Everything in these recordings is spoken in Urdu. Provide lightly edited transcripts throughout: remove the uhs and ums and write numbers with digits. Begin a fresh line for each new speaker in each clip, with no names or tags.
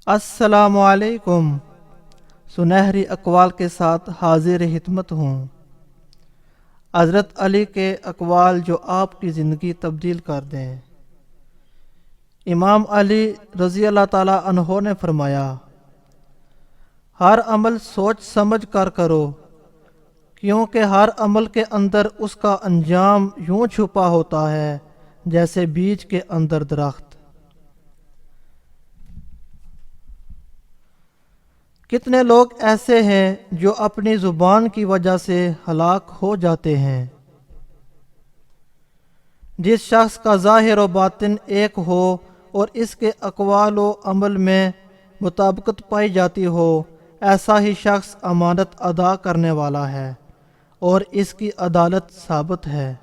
السلام علیکم۔ سنہری اقوال کے ساتھ حاضر خدمت ہوں۔ حضرت علی کے اقوال جو آپ کی زندگی تبدیل کر دیں۔ امام علی رضی اللہ تعالیٰ عنہ نے فرمایا، ہر عمل سوچ سمجھ کر کرو، کیونکہ ہر عمل کے اندر اس کا انجام یوں چھپا ہوتا ہے جیسے بیج کے اندر درخت۔ کتنے لوگ ایسے ہیں جو اپنی زبان کی وجہ سے ہلاک ہو جاتے ہیں۔ جس شخص کا ظاہر و باطن ایک ہو اور اس کے اقوال و عمل میں مطابقت پائی جاتی ہو، ایسا ہی شخص امانت ادا کرنے والا ہے اور اس کی عدالت ثابت ہے۔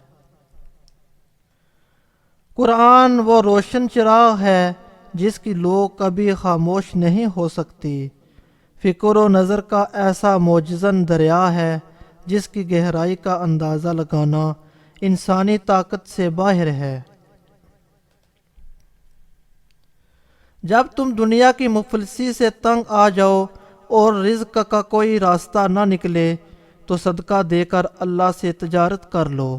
قرآن وہ روشن چراغ ہے جس کی لو کبھی خاموش نہیں ہو سکتی۔ فکر و نظر کا ایسا معجزن دریا ہے جس کی گہرائی کا اندازہ لگانا انسانی طاقت سے باہر ہے۔ جب تم دنیا کی مفلسی سے تنگ آ جاؤ اور رزق کا کوئی راستہ نہ نکلے تو صدقہ دے کر اللہ سے تجارت کر لو۔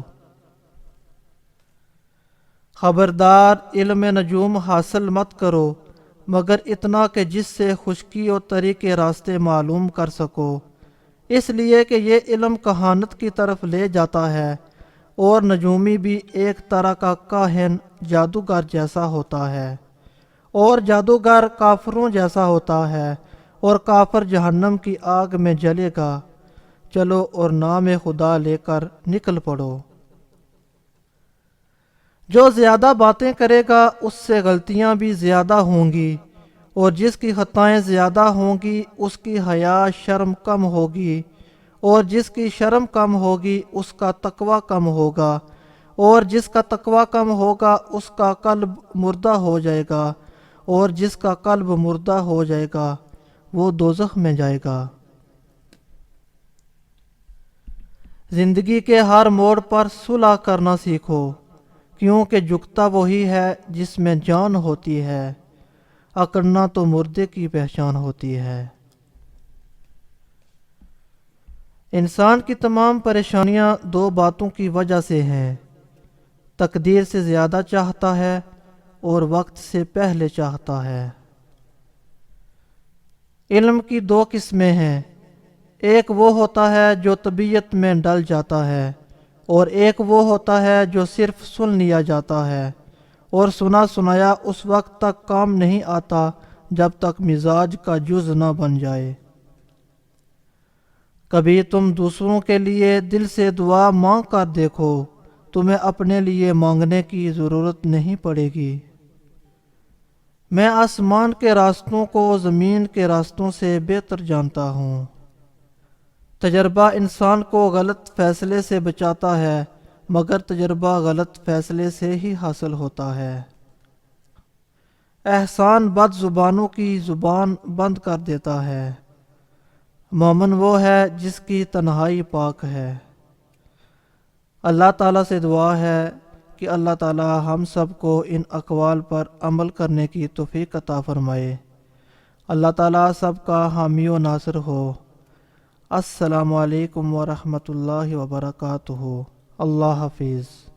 خبردار، علم نجوم حاصل مت کرو مگر اتنا کہ جس سے خشکی و تری کے راستے معلوم کر سکو، اس لیے کہ یہ علم کہانت کی طرف لے جاتا ہے، اور نجومی بھی ایک طرح کا کاہن جادوگر جیسا ہوتا ہے، اور جادوگر کافروں جیسا ہوتا ہے، اور کافر جہنم کی آگ میں جلے گا۔ چلو اور نام خدا لے کر نکل پڑو۔ جو زیادہ باتیں کرے گا اس سے غلطیاں بھی زیادہ ہوں گی، اور جس کی خطائیں زیادہ ہوں گی اس کی حیا شرم کم ہوگی، اور جس کی شرم کم ہوگی اس کا تقوی کم ہوگا، اور جس کا تقوی کم ہوگا اس کا قلب مردہ ہو جائے گا، اور جس کا قلب مردہ ہو جائے گا وہ دوزخ میں جائے گا۔ زندگی کے ہر موڑ پر صلح کرنا سیکھو، کیونکہ جھکتا وہی ہے جس میں جان ہوتی ہے، اکڑنا تو مردے کی پہچان ہوتی ہے۔ انسان کی تمام پریشانیاں دو باتوں کی وجہ سے ہیں: تقدیر سے زیادہ چاہتا ہے اور وقت سے پہلے چاہتا ہے۔ علم کی دو قسمیں ہیں، ایک وہ ہوتا ہے جو طبیعت میں ڈل جاتا ہے، اور ایک وہ ہوتا ہے جو صرف سن لیا جاتا ہے، اور سنا سنایا اس وقت تک کام نہیں آتا جب تک مزاج کا جز نہ بن جائے۔ کبھی تم دوسروں کے لیے دل سے دعا مانگ کر دیکھو، تمہیں اپنے لیے مانگنے کی ضرورت نہیں پڑے گی۔ میں آسمان کے راستوں کو زمین کے راستوں سے بہتر جانتا ہوں۔ تجربہ انسان کو غلط فیصلے سے بچاتا ہے، مگر تجربہ غلط فیصلے سے ہی حاصل ہوتا ہے۔ احسان بد زبانوں کی زبان بند کر دیتا ہے۔ مومن وہ ہے جس کی تنہائی پاک ہے۔ اللہ تعالیٰ سے دعا ہے کہ اللہ تعالیٰ ہم سب کو ان اقوال پر عمل کرنے کی توفیق عطا فرمائے۔ اللہ تعالیٰ سب کا حامی و ناصر ہو۔ السلام علیکم ورحمۃ اللہ وبرکاتہ۔ اللہ حافظ۔